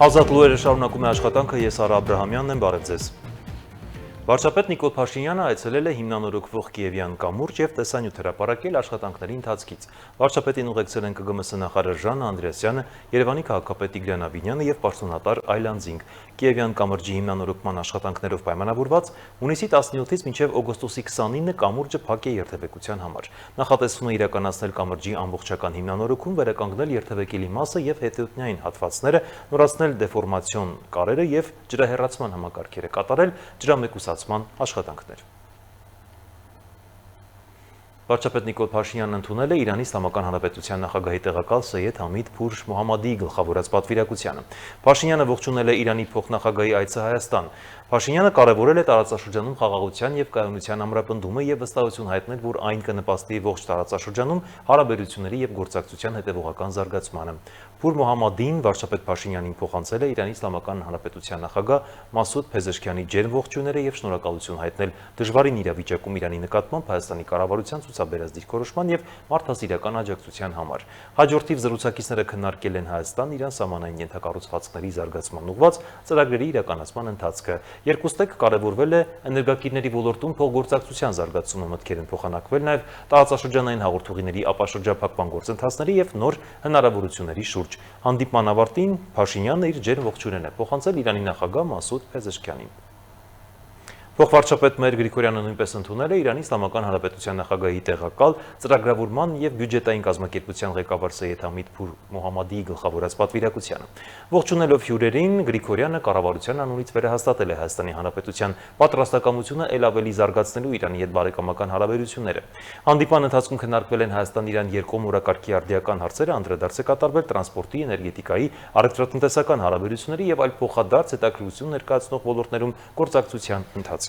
Ազատ լուրերը շարունակում է աշխատանքը, ես Արա Աբրահամյանն եմ, բարև ձեզ։ Վարչապետ Նիկոլ Փաշինյանը այցելել է հիմնանորոգվող Կիևյան կամուրջ և տեսանյութ հրապարակել աշխատանքների ընթացքից։ Վարչապետին ուղեկցել են ԿԳՄՍ նախարար Ժաննա Անդրեասյանը, Երևանի քաղաքապետ Տիգրան Ավինյանը և պաշտոնատար Այլանդզինգ։ Կիևյան կամրջի հիմնանորոգման աշխատանքներով պայմանավորված հունիսի 17-ից մինչև օգոստոսի 29-ը կամուրջը փակ է երթևեկության համար։ Նախատեսվում է իրականացնել կամրջի ամբողջական հիմնանորոգում, վերականգնել երթևեկելի մասը և հետիոտնային հատվածները, նորացնել դեֆորմացիոն կարերը և ջրահեռացման համակարգերը, կատարել ջրամեկուսացման աշխատանքներ։ Վարչապետ Նիկոլ Փաշինյանն ընդունել է Իրանի Իսլամական Հանրապետության նախագահի տեղակալ Սեյեդ Համիդ Փուր Մոհամմադիի գլխավորած պատվիրակությանը։ Փաշինյանը ողջունել է Իրանի փոխնախագահի այցը Հայաստան։ Փաշինյանը կարևորել է տարածաշրջանում խաղաղության և կայունության ամրապնդումը և վստահություն հայտնել, որ այն կնպաստի ողջ տարածաշրջանում հարաբերությունների և գործակցության հետևողական զարգացմանը։ Փուր Մոհամմադին վարչապետ Փաշինյանին փոխանցել է Իրանի Իսլամական Հանրապետության նախագահ Մասուդ Փեզեշքյանի ջերմ ողջույնները և շնորհակալություն հայտնել դժվարին իրավիճակում Իրանի նկատմամբ Հայաստանի կառավարության ցուցաբերած դիրքորոշման և մարդասիրական աջակցության համար։ Հաջորդիվ զրուցակիցները քննարկել են Հայաստան-Իրան սահմանային ենթակառուցվածքների զարգացման ուղղված ծրագրերի իրականացման ընթացքը։ Երկուստեք կարևորվել է էներգակիրների ոլորտում փոխգործակցության զարգացումը, մտքեր են փոխանակվել նաև տարածաշրջանային հաղորդուղիների ապաշրջափակման գործընթացների և նոր հնարավորությունների շուրջ։ Հանդիպման ավարտին Փաշինյանը իր ջերմ ողջույններն է փոխանցել Իրանի նախագահ Մասուդ Փեզեշքյանին։ Փոխվարչապետ Մհեր Գրիգորյանը նույնպես ընդունել է Իրանի Իսլամական Հանրապետության նախագահի տեղակալ ծրագրավորման և բյուջետային կազմակերպության ղեկավար Սեյեդ Համիդ Փուր Մոհամմադիի գլխավորած պատվիրակությանը։ Ողջունելով հյուրերին, Գրիգորյանը կառավարության անունից վերահաստատել է Հայաստանի Հանրապետության պատրաստակամությունը ել ավելի զարգացնելու Իրանի հետ բարեկամական հարաբերությունները։ Հանդիպման ընթացքում քննարկվել են Հայաստան-Իրան երկկողմ օրակարգի արդիական հարցերը, անդրադարձ է կատարվել տրանսպորտի, էներգետիկայի, առևտրատնտեսական հարաբերությունների և այլ փոխադարձ հետաքրքրություն ներկայացնող ոլորտներում գործակցության ընթացքին։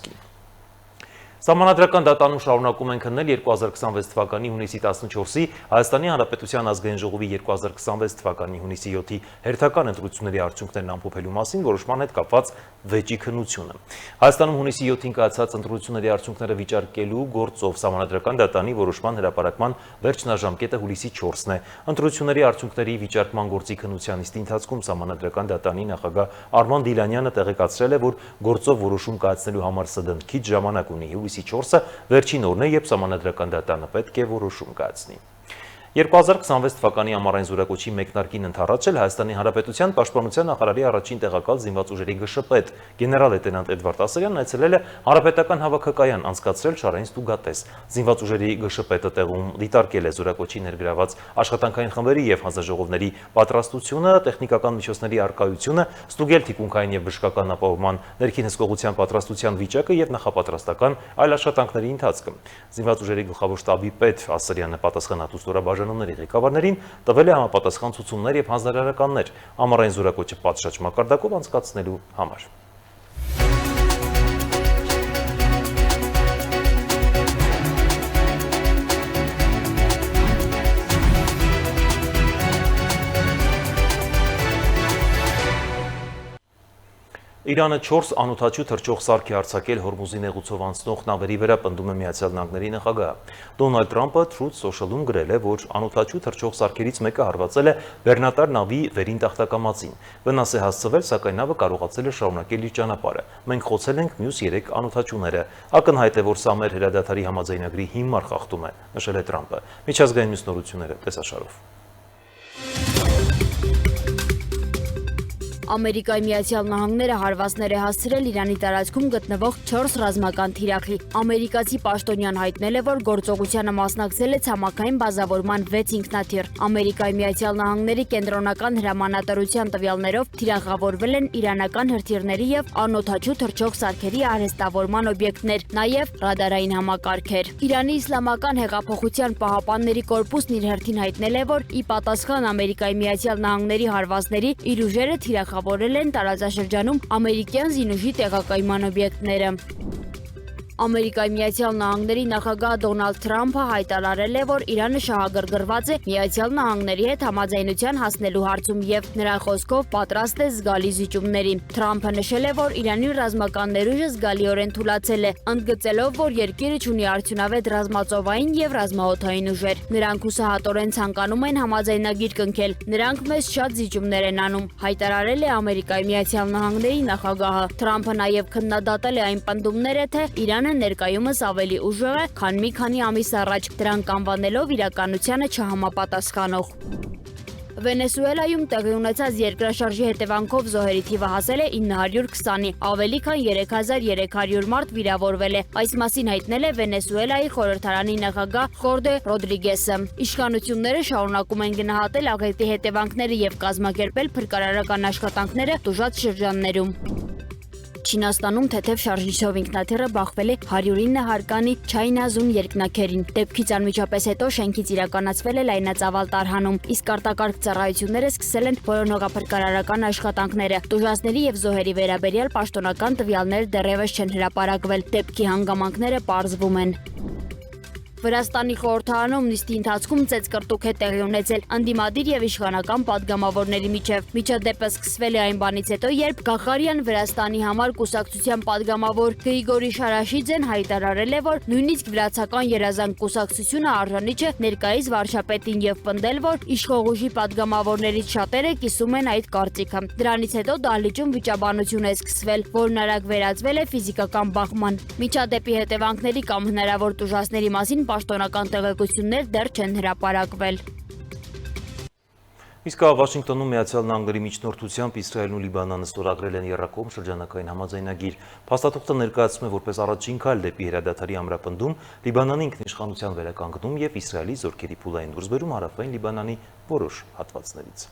Սահմանադրական դատանում շարունակում են քննել 2026 թվականի հունիսի 14-ի Հայաստանի Հանրապետության ազգային ժողովի 2026 թվականի հունիսի 7-ի հերթական ընտրությունների արդյունքներն ամփոփելու մասին որոշման հետ կապված վեճի քննությունը։ Հայաստանում հունիսի 7-ին կայացած ընտրությունների արդյունքները վիճարկելու գործով Սահմանադրական դատանի որոշման հրապարակման վերջնաժամկետը հուլիսի 4-ն է։ Ընտրությունների արդյունքների վիճարկման գործի քննության նիստի ընթացքում Սահմանադրական դատանի նախագահ Արման Դիլանյանը տեղեկացրել է, որ գործով որոշում կայացնելու համար ՍԴՆ քիչ ժամանակ ունի։ Հուլիսի 4-ը վերջին օրն է, երբ Սահմանադրական դատանը պետք է որոշում կայացնի։ 2026 թվականի ամառային զորակոչի մեկնարկին ընդառաջ Հայաստանի Հանրապետության պաշտպանության նախարարի առաջին տեղակալ զինված ուժերի ԳՇՊետ գեներալ-լեյտենանտ Էդվարդ Ասարյանն այցելել է Հանրապետական հավաքակայան, անցկացրել շարային ստուգատես։ Զինված ուժերի ԳՇՊՏ տեղում դիտարկել է զորակոչի ներգրաված աշխատանքային խմբերի և հանձնաժողովների պատրաստությունը, տեխնիկական միջոցների առկայությունը, ստուգել թիկունքային և բժշկական ապահովման, ներքին հսկողության պատրաստության վիճակը և նախապատրաստական այլ աշխատանքների ընթացքը։ Զինված ուժերի գլխավոր շտաբի պետ Ասարյանը պատասխանատու ստորաբաժանումների ղեկավարներին տվել է համապատասխան ցուցումներ և հանձնարարականներ ամառային զորակոչը պատշաճ մակարդակով անցկացնելու համար։ Իրանը 4 անօդաչու թռչող սարք է արձակել Հորմուզի նեղուցով անցնող նավերի վրա, պնդում է Միացյալ Նահանգների նախագահը։ Դոնալդ Թրամփը Truth Social-ում գրել է, որ անօդաչու թռչող սարքերից մեկը հարվածել է բեռնատար նավի վերին տախտակամածին։ Վնաս է հասցվել, սակայն նավը կարողացել է շարունակել իր ճանապարհը։ Մենք խոցել ենք մյուս 3 անօդաչուները։ Ակնհայտ է, որ սա մեր հրադադարի համաձայնագրի հիմար խախտում է, նշել է Թրամփը։ Միջազգային մյուս նորությունները տեսաշարով։ Ամերիկայի Միացյալ Նահանգները հարվածներ է հասցրել Իրանի տարածքում գտնվող 4 ռազմական թիրախի։ Ամերիկացի պաշտոնյան հայտնել է, որ գործողությանը մասնակցել է ցամաքային բազավորման 6 ինքնաթիռ։ Ամերիկայի Միացյալ Նահանգների կենտրոնական հրամանատարության տվյալներով թիրախավորվել են իրանական հրթիռների և անօդաչու թռչող սարքերի արհեստավորման օբյեկտներ, նաև ռադարային համակարգեր։ Իրանի Իսլամական հեղափոխության պահապանների կորպուսն իր հերթին հայտնել է, որ ի պատասխան Ամերիկայի Միացյալ Նահանգների հարվածների իր ուժերը թիրախավորել են տարածաշրջանում ամերիկյան զինուժի տեղակայման օբյեկտները։ Ամերիկայի Միացյալ Նահանգների նախագահ Դոնալդ Թրամփը հայտարարել է, որ Իրանը շահագրգռված է Միացյալ Նահանգների հետ համաձայնության հասնելու հարցում եւ նրա խոսքով պատրաստ է զգալի զիջումների։ Թրամփը նշել է, որ Իրանի ռազմական ներուժը զգալիորեն թուլացել է, ընդգծելով, որ երկիրը ունի արդյունավետ ռազմածովային եւ ռազմաօդային ուժեր։ Նրանք հուսահատորեն ցանկանում են համաձայնագիր կնքել։ Նրանք մեզ շատ զիջումներ են անում, հայտարարել է Ամերիկայի Միացյալ Նահանգների նախագահը։ Թրամփը նաեւ քննադատել է այն պնդումները, թե Իրանը ներկայումս ավելի ուժեղ է, քան մի քանի ամիս առաջ, դրանք անվանելով իրականությանը չհամապատասխանող։ Վենեսուելայում տեղի ունեցած երկրաշարժի հետևանքով զոհերի թիվը հասել է 920-ի, ավելի քան 3300 մարդ վիրավորվել է։ Այս մասին հայտնել է Վենեսուելայի խորհրդարանի նախագահ Խորդե Ռոդրիգեսը։ Իշխանությունները շարունակում են գնահատել աղետի հետևանքները եւ կազմակերպել փրկարարական աշխատանքները տուժած շրջաններում։ Չինաստանում թեթև շարժիչով ինքնաթիռը բախվել է 109 հարկանի Չայնազուն երկնաքերին։ Դեպքից անմիջապես հետո շենքից իրականացվել է լայնածավալ տարհանում, իսկ արտակարգ ծառայությունները սկսել են որոնողափրկարարական աշխատանքները։ Տուժածների եւ զոհերի վերաբերյալ պաշտոնական տվյալներ դեռևս չեն հրապարակվել։ Դեպքի հանգամանքները պարզվում են։ Վրաստանի խորհրդարանում նիստի ընթացքում ծեծկռտուք է տեղի ունեցել ընդդիմադիր եւ իշխանական պատգամավորների միջև։ Միջադեպը սկսվել է այն բանից հետո, երբ Գախարյան Վրաստանի համար կուսակցության պատգամավոր Գրիգորի Շարաշիձեն հայտարարել է, որ նույնիսկ վրացական երազանք կուսակցությունը արժանի չէ ներկայիս վարչապետին եւ պնդել, որ իշխող ուժի պատգամավորներից շատերը կիսում են այդ կարծիքը։ Դրանից հետո դահլիճում վիճաբանություն է սկսվել, որն արագ վերածվել է ֆիզիկական բախման։ Միջադեպի հետևանքների կամ հնարավոր տուժածների մասին պաշտոնական տեղեկություններ դեռ չեն հրապարակվել։ Իսկ Վաշինգտոնում Միացյալ Նահանգների միջնորդությամբ Իսրայելն ու Լիբանանը ստորագրել են եռակողմ շրջանական համաձայնագիր։ Փաստաթուղթը ներկայացնում է որպես առաջին քայլ դեպի հրադադարի ամրապնդում, Լիբանանի ինքնիշխանության վերականգնում եւ Իսրայելի զորքերի փուլային դուրսբերում հարավային Լիբանանի որոշ հատվածներից։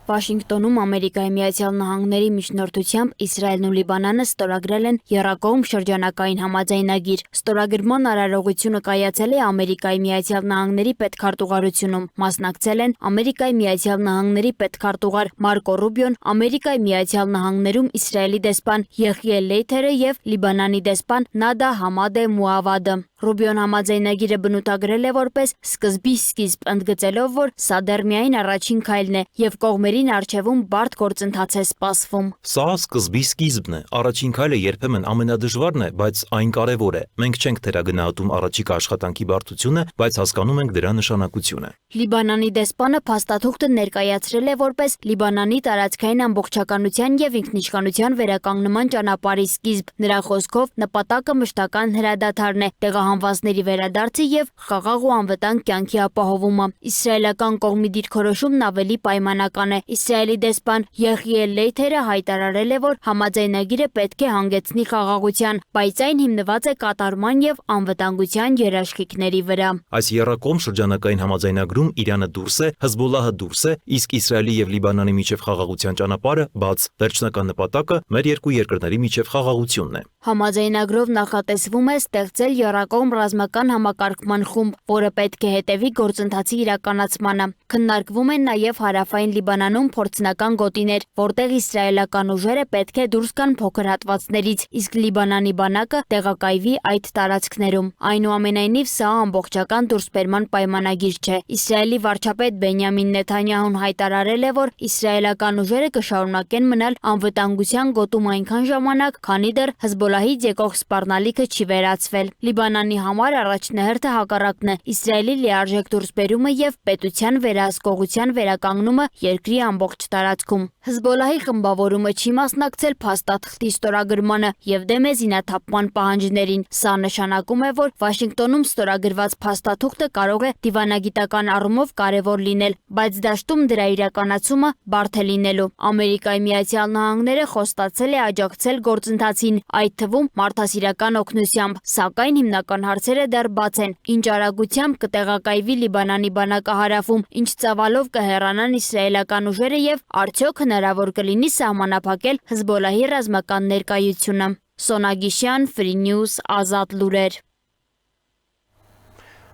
Վաշինգտոնում Ամերիկայի Միացյալ Նահանգների միջնորդությամբ Իսրայելն ու Լիբանանը ստորագրել են եռակողմ շրջանակային համաձայնագիր։ Ստորագրման արարողությունը կայացել է Ամերիկայի Միացյալ Նահանգների պետքարտուղարությունում։ Մասնակցել են Ամերիկայի Միացյալ Նահանգների պետքարտուղար Մարկո Ռուբիոն, Ամերիկայի Միացյալ Նահանգներում Իսրայելի դեսպան Յեխիե Լեյթերը եւ Լիբանանի դեսպան Նադա Համադե Մուավադը։ Ռուբիոն համաձայնագիրը բնութագրել է որպես սկզբի սկիզբ, ընդգծելով, որ սա դեռ միայն առաջին քայլն է եւ կողմերին առջևում բարդ գործընթաց է սպասվում։ Սա սկզբի սկիզբն է։ Առաջին քայլը երբեմն ամենադժվարն է, բայց այն կարևոր է։ Մենք չենք թերագնահատում առաջիկա աշխատանքի բարդությունը, բայց հասկանում ենք դրա նշանակությունը։ Լիբանանի դեսպանը փաստաթուղթը ներկայացրել է որպես Լիբանանի տարածքային ամբողջականության եւ ինքնիշխանության վերականգնման ճանապարհի սկիզբ։ Նրա խոսքով նպատակը մշտական հրադադարն է, տեղահանվածների վերադարձը եւ խաղաղ ու անվտանգ կյանքի ապահովումը։ Իսրայելական կողմի դիրքորոշումն ավելի պայմանական է։ Իսրայելի դեսպան Յեխիե Լեյթերը հայտարարել է, որ համաձայնագիրը պետք է հանգեցնի խաղաղության, բայց այն հիմնված է կատարման եւ անվտանգության երաշխիքների վրա։ Այս եռակողմ շրջանակային համաձայնագրում Իրանը դուրս է, Հեզբոլլահը դուրս է, իսկ Իսրայելի եւ Լիբանանի միջև խաղաղության ճանապարհը բաց։ Վերջնական նպատակը մեր երկու երկրների միջև խաղաղությունն է։ Համաձայնագրով նախատեսվում է ստեղծել եռակողմ ռազմական համակարգման խումբ, որը պետք է հետևի գործընթացի իրականացմանը։ Քննարկվում են նաև հարավային Լիբանանում փորձնական գոտիներ, որտեղ իսրայելական ուժերը պետք է դուրս գան փոքր հատվածներից, իսկ Լիբանանի բանակը տեղակայվի այդ տարածքներում։ Այնուամենայնիվ, սա ամբողջական դուրսբերման պայմանագիր չէ։ Իսրայելի վարչապետ Բենյամին Նեթանյահուն հայտարարել է, որ իսրայելական ուժերը կշարունակեն մնալ անվտանգության գոտում այնքան ժամանակ, քանի դեռ Հեզբոլլահից եկող սպառնալիքը չի վերացվել։ Լիբանանի համար առաջնահերթը հակառակն է՝ Իսրայելի լիարժեք դուրսբերումը եւ պետության վերահսկողության վերականգնումը երկրի ամբողջ տարածքում։ Հեզբոլլահի խմբավորումը չի մասնակցել փաստաթղթի ստորագրմանը եւ դեմ է զինաթափման պահանջներին։ Սա նշանակում է, որ Վաշինգտոնում ստորագրված փաստաթուղթը կարող է դիվանագիտական առումով կարևոր լինել, բայց դաշտում դրա իրականացումը բարդ է լինելու։ Ամերիկայի Միացյալ Նահանգները խոստացել է աջակցել գործընթացին, այդ թվում մարդասիրական օգնությամբ, սակայն հիմնական հարցերը դեռ բաց են։ Ինչ արագությամբ կտեղակայվի Լիբանանի բանակը հարավում, ինչ ծավալով կհեռանան իսրայելական ուժերը եւ արդյոք հնարավոր կլինի սահմանափակել Հեզբոլլահի ռազմական ներկայությունը։ Սոնա Գիշյան, Free News, Ազատ լուրեր։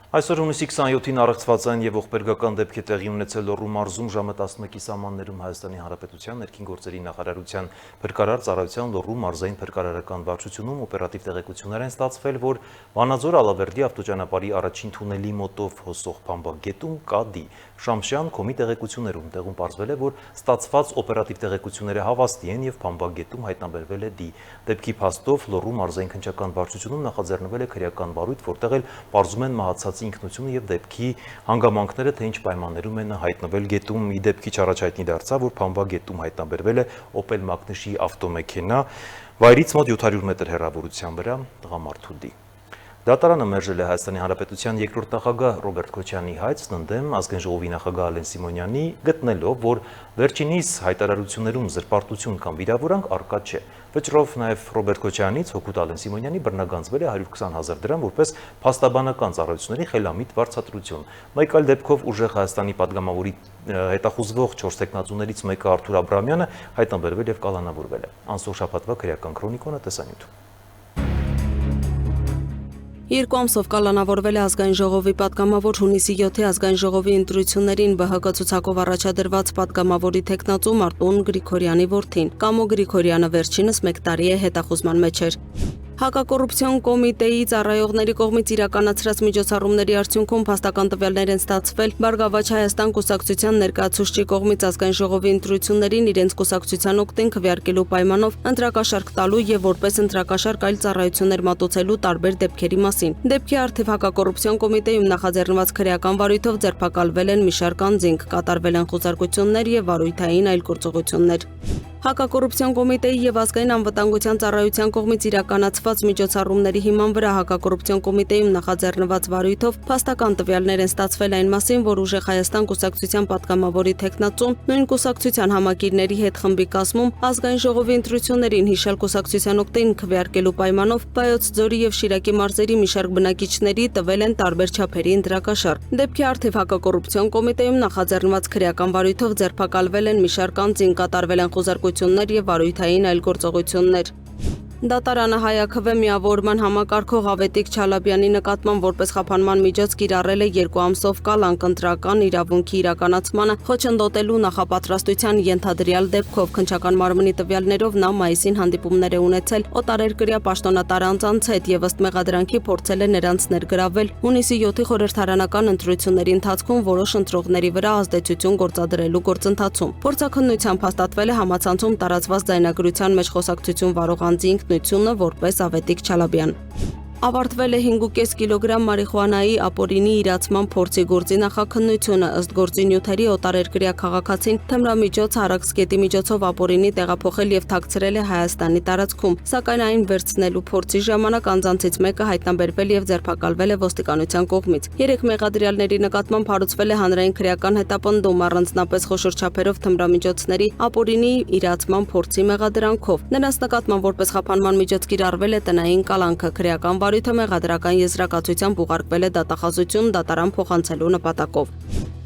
Այսօր հունիսի 27-ին առեղծված են եւ ողբերգական դեպք է տեղի ունեցել Լոռու մարզում ժամը 11-ի սահմաններում Հայաստանի Հանրապետության ներքին գործերի նախարարության փրկարար ծառայության Լոռու մարզային փրկարարական վարչությունում օպերատիվ տեղեկություններ են ստացվել, որ Վանաձոր-Ալավերդի ավտոճանապարհի առաջին թունելի մոտով հոսող փամբագետում կա դի։ Շամշյան կոմի տեղեկություններում տեղում պարզվել է, որ ստացված օպերատիվ տեղեկությունները հավաստի են եւ փամբագետում հայտնաբերվել է դի։ Դեպքի փաստով Լոռու մարզային քննչական վարչությունում նախաձեռնվել է քրեական վարույթ, որտեղ էլ պարզում են մահացած ինքնությունը եւ դեպքի հանգամանքները, թե ինչ պայմաններում են հայտնվել գետում։ Ի դեպքի առաջայտնի դարձավ, որ փամբագետում հայտնաբերվել է Opel Magnish-ի ավտոմեքենա, վայրից մոտ 700 մետր հեռավորության վրա տղամարդու դի։ Դատարանը մերժել է Հայաստանի Հանրապետության երկրորդ նախագահ Ռոբերտ Քոչյանի հայցն ընդդեմ ազգային ժողովի նախագահ Ալեն Սիմոնյանի, գտնելով, որ վերջինիս հայտարարություններում զրպարտություն կամ վիրավորանք առկա չէ։ Վճռով նաև Ռոբերտ Քոչյանից հօգուտ Ալեն Սիմոնյանի բռնագանձվել է 120,000 դրամ որպես փաստաբանական ծառայությունների խելամիտ վարձատրություն։ Մեկ այլ դեպքով ուժեղ Հայաստանի падգամավորի հետախուզվող 4 տեխնացուներից մեկը Արթուր Աբրահամյանը հայտնաբերվել եւ կալանավորվել է։ Անսող շաբաթվա քրեական քրոնիկոնը տեսանյութ։ Երկու ամսով կալանավորվել է ազգային ժողովի падգամավոր հունիսի 7-ի ազգային ժողովի ընտրություններին ԲՀԿ ցուցակով առաջադրված падգամավորի տեխնացու Մարտուն Գրիգորյանի որդին։ Կամո Գրիգորյանը վերջինս 1 տարի է հետախուզման մեջ էր։ Հակակոռուպցիոն կոմիտեի ծառայողների կողմից իրականացրած միջոցառումների արդյունքում փաստական տվյալներ են ստացվել Բարգավաճ Հայաստան կուսակցության ներկայացուցչի կողմից ազգային ժողովի ընտրություններին իրենց կուսակցության օգտին քվեարկելու պայմանով ընտրակաշարք տալու եւ որպես ընտրակաշարք այլ ծառայություններ մատուցելու տարբեր դեպքերի մասին։ Դեպքի արդիվ հակակոռուպցիոն կոմիտեում նախաձեռնված քրեական վարույթով ձերբակալվել են մի շարք անձինք, կատարվել են խոզարկություններ եւ վարույթային այլ գործողություններ։ Հակակոռուպցիոն կոմիտեի եւ ազգային անվտանգության ծառայության կողմից իրականացված միջոցառումների հիման վրա հակակոռուպցիոն կոմիտեում նախաձեռնված վարույթով փաստական տվյալներ են ստացվել այն մասին, որ ուժեղ Հայաստան կուսակցության падգամավորի տեխնացուն նույն կուսակցության համակիրների հետ խմբի կազմում ազգային ժողովի ընտրություններին հիշյալ կուսակցության օգտին քվեարկելու պայմանով Վայոց ձորի եւ Շիրակի մարզերի մի շարք բնակիչների տվել են տարբեր չափերի ընտրակաշառք։ Դեպքի արդիվ հակակոռուպցիոն կոմիտեում նախաձեռնված քրեական վարույթով ձերբակալվել են մի շարք անձինք, կատարվել են խոզարկություններ եւ վարույթային այլ գործողություններ։ Դատարանը հայաքվե միավորման համակարգող Ավետիք Չալաբյանի նկատմամբ որպես խափանման միջոց կիրառել է 2 ամսով կալանք ընտրական իրավունքի իրականացմանը խոչընդոտելու նախապատրաստության ենթադրյալ դեպքով քննչական մարմնի տվյալներով նա մայիսին հանդիպումներ է ունեցել օտարերկրյա պաշտոնատար անձանց հետ եւ ըստ մեղադրանքի փորձել է նրանց ներգրավել հունիսի 7-ի խորհրդարանական ընտրությունների ընթացքում որոշ ընտրողների վրա ազդեցություն գործադրելու գործընթացում։ Փորձաքննությամբ հաստատվել է համացանցում տարածված ձայնագրության մեջ խոսակցություն վարող անձի ինքնությունը որպես Ավետիք Չալաբյան։ Ավարտվել է 5.5 կիլոգրամ մարիխուանայի ապօրինի իրացման փորձի գործի նախաքննությունը ըստ գործի նյութերի օտարերկրյա քաղաքացին թմրամիջոց Հարաքսկետի միջոցով ապօրինի տեղափոխել եւ թաքցրել է Հայաստանի տարածքում, սակայն այն վերցնելու փորձի ժամանակ անձանցից մեկը հայտնաբերվել եւ ձերբակալվել է ոստիկանության կողմից։ 3 մեղադրյալների նկատմամբ հարուցվել է հանրային քրեական հետապնդում առանձնապես խոշոր չափերով թմրամիջոցների ապօրինի իրացման փորձի մեղադրանքով։ Նրանց նկատմամբ որպես խափանման միջոց կիրառվել է տնային կալանքը քրեական վարույթը մեղադրական եզրակացությամբ ուղարկվել է դատախազություն դատարան փոխանցելու նպատակով։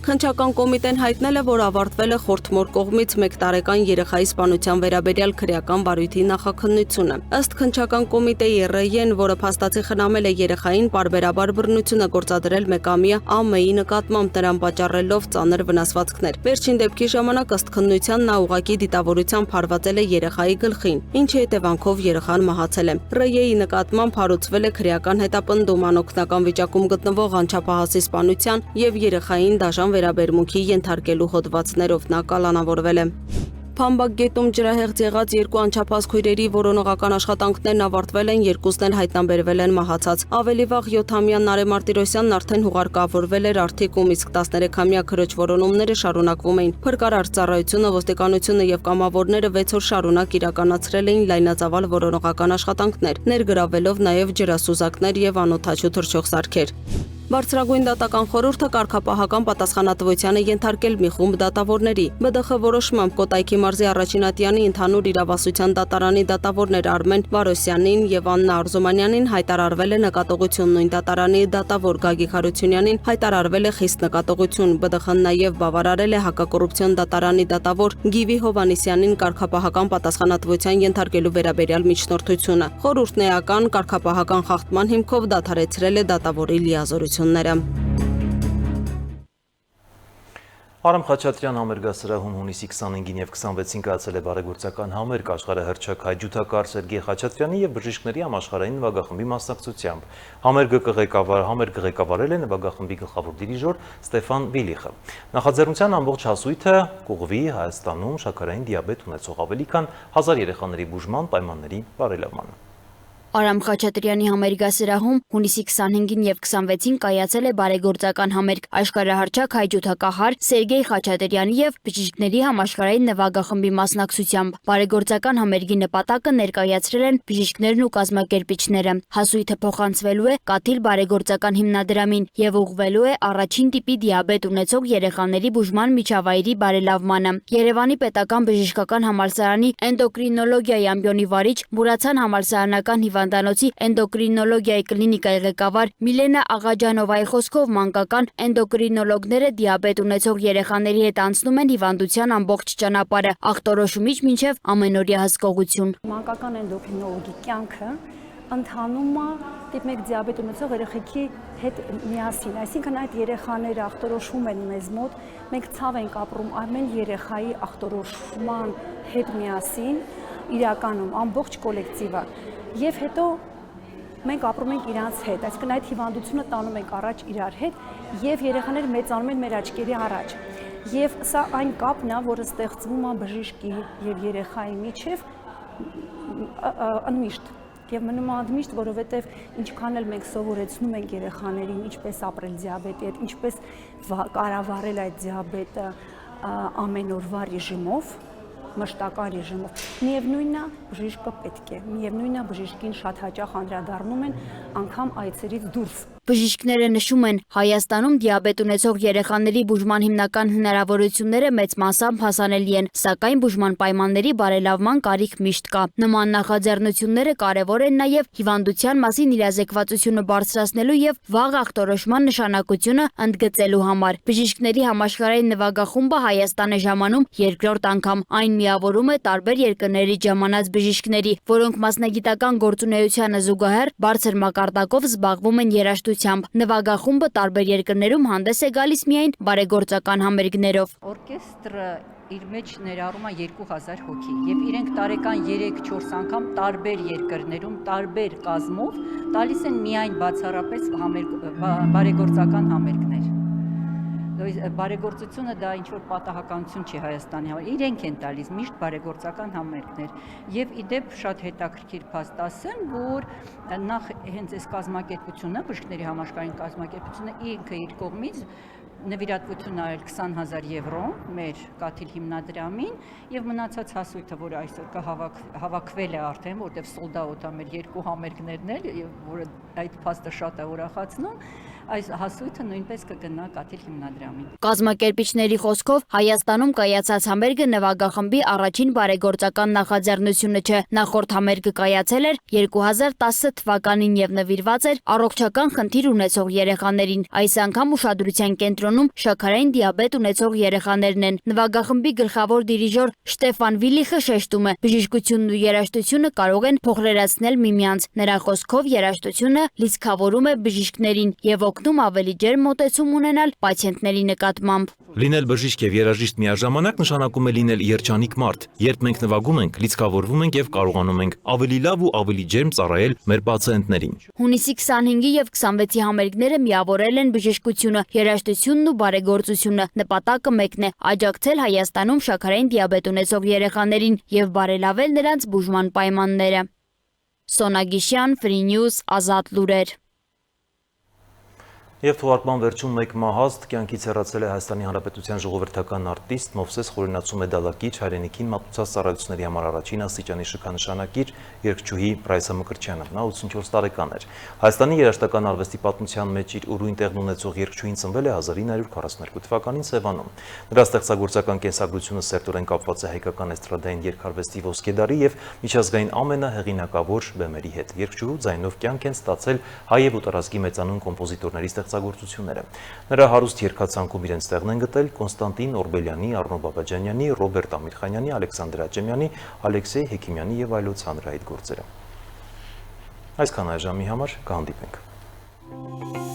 Քննչական կոմիտեն հայտնել է, որ ավարտվել է խորհրդմոր կողմից 1 տարեկան երեխայի սպանության վերաբերյալ քրեական վարույթի նախաքննությունը։ Ըստ քննչական կոմիտեի ՌԵ-ն, որը փաստացի խնամել է երեխային, պարբերաբար բռնություն է գործադրել մեկամյա ԱՄ-ի նկատմամբ նրան պատճառելով ծանր վնասվածքներ։ Վերջին դեպքի ժամանակ ըստ քննության նա ուղղակի դիտավորությամբ հարվածել է երեխայի գլխին, ինչի հետևանքով երեխան մահացել է։ ՌԵ-ի նկատմամբ հարուցվել է քրեական հետապնդում անօգնական վիճակում գտնվող անչափահասի սպանության եւ երեխային դաժան վերաբերմունքի ենթարկելու հոդվածներով նա կալանավորվել է։ Փամբագետում ջրահեղձ եղած 2 անչափահաս քույրերի որոնողական աշխատանքներն ավարտվել են, երկուսն էլ հայտնաբերվել են մահացած։ Ավելի վաղ 7-ամյա Նարե Մարտիրոսյանն արդեն հուղարկավորվել էր Արթիկում, իսկ 13-ամյա քրոջ որոնումները շարունակվում էին։ Փրկարար ծառայությունը, ոստիկանությունը եւ կամավորները 6 օր շարունակ իրականացրել էին լայնածավալ որոնողական աշխատանքներ, ներգրավելով նաեւ ջրասուզակներ եւ անօդաչու թռչող սարքեր։ Բարձրագույն դատական խորհուրդը կարգապահական պատասխանատվության է ենթարկել մի խումբ դատավորների։ ԲԴԽ որոշմամբ Կոտայքի մարզի Առաջինատյանի ընդհանուր իրավասության դատարանի դատավորներ Արմեն Վարոսյանին եւ Աննա Արզումանյանին հայտարարվել է նկատողություն, նույն դատարանի դատավոր Գագիկ Հարությունյանին հայտարարվել է խիստ նկատողություն։ ԲԴԽ-ն նաեւ բավարարել է հակակոռուպցիոն դատարանի դատավոր Գիվի Հովանիսյանին կարգապահական պատասխանատվության ենթարկելու վերաբերյալ միջնորդությունը։ Խորհուրդն էական կարգապահական խախտման հիմքով դադարեցրել է դատավորի լիազորությունը։ ընտրությունները։ Արամ Խաչատրյան համերգասրահում հունիսի 25-ին եւ 26-ին կայացել է բարեգործական համերգ աշխարհահռչակ հայ ջութակահար Սերգեյ Խաչատրյանի եւ բժիշկների համաշխարհային նվագախմբի մասնակցությամբ։ Համերգը ղեկավարել է նվագախմբի գլխավոր դիրիժոր Ստեֆան Վիլիխը։ Նախաձեռնության ամբողջ հասույթը կուղղվի Հայաստանում շաքարային դիաբետ ունեցող ավելի քան 1000 երեխաների բուժման պայմանների բարելավմանը։ Արամ Խաչատրյանի համերգասրահում հունիսի 25-ին եւ 26-ին կայացել է բարեգործական համերգ աշխարհահռչակ հայ ջութակահար Սերգեյ Խաչատրյանի եւ բժիշկների համաշխարհային նվագախմբի մասնակցությամբ։ Բարեգործական համերգի նպատակը ներկայացրել են բժիշկներն ու կազմակերպիչները։ Հասույթը փոխանցվելու է Կաթիլ բարեգործական հիմնադրամին եւ ուղղվելու է առաջին տիպի դիաբետ ունեցող երեխաների բուժման միջավայրի բարելավմանը։ Երևանի պետական բժշկական համալսարանի էնդոկրինոլոգիայի ամբիոնի վարիչ Մուրացան համալսարանական հիվանդանոցի էնդոկրինոլոգիայի կլինիկայի ղեկավար Միլենա Աղաջանովայի խոսքով մանկական էնդոկրինոլոգները դիաբետ ունեցող երեխաների հետ անցնում են հիվանդության ամբողջ ճանապարհը, ախտորոշումից մինչև ամենօրյա հսկողություն։ Մանկական էնդոկրինոլոգի կյանքը ընթանում է տիպ 1 դիաբետ ունեցող երեխեքի հետ միասին, այսինքն այդ երեխաները ախտորոշվում են մեզ մոտ, մենք ցավ ենք ապրում ամեն երեխայի ախտորոշման հետ միասին, իրականում ամբողջ կոլեկտիվը, եւ հետո մենք ապրում ենք իրանց հետ, այսինքն այդ հիվանդությունը տանում ենք առաջ իրար հետ եւ երեխաները մեծանում են մեր աչքերի առաջ։ Եվ սա այն կապն է, որը ստեղծվում է բժիշկի եւ երեխայի միջև անմիշտ եւ մնում է անմիշտ, որովհետեւ ինչքան էլ մենք սովորեցնում ենք երեխաներին ինչպես ապրել դիաբետի հետ, ինչպես կառավարել այդ դիաբետը ամեն օրվա ռեժիմով, մշտական ռեժիմով, միևնույնն է բժիշկը պետք է, միևնույնն է բժիշկին շատ հաճախ անդրադառնում են անգամ այցերից դուրս։ Բժիշկները նշում են, Հայաստանում դիաբետ ունեցող երեխաների բուժման հիմնական հնարավորությունները մեծ մասամբ հասանելի են, սակայն բուժման պայմանների բարելավման կարիք միշտ կա։ Նման նախաձեռնությունները կարևոր են նաև հիվանդության մասին իրազեկվածությունը բարձրացնելու եւ վաղ ախտորոշման նշանակությունը ընդգծելու համար։ Բժիշկների համաշխարհային նվագախումբը Հայաստան է ժամանում երկրորդ անգամ, այն միավորում է տարբեր երկրներից ժամանած բժիշկների, որոնք մասնագիտական գործունեությանը զուգահեռ բարձր մակարդակով զբաղվում են երաժշտությամբ։ Նվագախումբը տարբեր երկրներում հանդես է գալիս միայն բարեգործական համերգներով։ Օրկեստրը իր մեջ ներառում է 2000 հոգի եւ իրենք տարեկան 3-4 անգամ տարբեր երկրներում տարբեր կազմով տալիս են միայն բացառապես բարեգործական համերգներ։ Բարեգործությունը դա ինչ որ պատահականություն չի Հայաստանի համար, իրենք են տալիս միշտ բարեգործական համերգներ եւ իդեպ շատ հետաքրքիր փաստ ասեմ, որ նախ հենց այս կազմակերպությունը, բժիշկների համաշխարհային կազմակերպությունը ինքը իր կողմից նվիրատվություն արել 20000 եվրո մեր Կաթիլ հիմնադրամին եւ մնացած հասույթը, որը այսօր կհավաքվել է արդեն, որտեղ sold out է մեր երկու համերգներն էլ, որը այդ փաստը շատ է ուրախացնում, այս հասույթը նույնպես կգնա Կաթիլ հիմնադրամին։ Կազմակերպիչների խոսքով Հայաստանում կայացած համերգը նվագախմբի առաջին բարեգործական նախաձեռնությունը չէ։ Նախորդ համերգը կայացել էր 2010 թվականին եւ նվիրված էր առողջական խնդիր ունեցող երեխաներին։ Այս անգամ ուշադրության կենտրոնում շաքարային դիաբետ ունեցող երեխաներն են։ Նվագախմբի գլխավոր դիրիժոր Ստեֆան Վիլիխը շեշտում է, բժշկությունն ու երաժշտությունը կարող են փոխլերացնել միմյանց։ Նրա խոսքով երաժշտությունը լիցքավորում է բժիշկներին եւ օգնում ավելի ջերմ մոտեցում ունենալ պացիենտների նկատմամբ։ Լինել բժիշկ եւ երաժիշտ միաժամանակ նշանակում է լինել երջանիկ մարդ։ Երբ մենք նվագում ենք, լիցքավորվում ենք եւ կարողանում ենք ավելի լավ ու ավելի ջերմ ծառայել մեր պացիենտներին։ Հունիսի 25-ի եւ 26-ի համերգները միավորել են բժշկությունը, երաժշտությունն ու բարեգործությունը։ Նպատակը մեկն է՝ աջակցել Հայաստանում շաքարային դիաբետ ունեցող երեխաներին եւ բարելավել նրանց բուժման պայմանները։ Սոնա Գիշյան, Free News, Ազատ լուրեր։ Եվ թողարկման վերջում մեկ մահաստ կյանքից հեռացել է Հայաստանի Հանրապետության ժողովրդական արտիստ Մովսես Խորենացու մեդալակիր հայրենիքին մատուցած ծառայությունների համար առաջին աստիճանի շքանշանակիր երգչուհի Ռայսա Մկրտչյանը։ Նա 84 տարեկան էր։ Հայաստանի երաժշտական արվեստի պատմության մեջ իր ուրույն տեղն ունեցող երգչուհին ծնվել է 1942 թվականին Սևանում։ Նրա ստեղծագործական կենսագրությունը սերտորեն կապված է հայկական էստրադային երգարվեստի ոսկեդարի եւ միջազգային ամենահեղինակավոր բեմերի հետ։ Երգչուհու ձայնով կյանք են ստացել հայ եւ ուտարազգի մեծանուն կոմպոզիտորների ստեղծագործությունները։ Նրա հարուստ երգացանկում իրենց տեղն են գտել Կոնստանտին Օրբելյանի, Առնո Բաբաջանյանի, Ռոբերտ Ամիրխանյանի, Ալեքսանդր Աճեմյանի, Ալեքսեյ Հեքիմյանի եւ այլոց հանրահայտ գործերը։ Այսքան այժմի համար կհանդիպենք։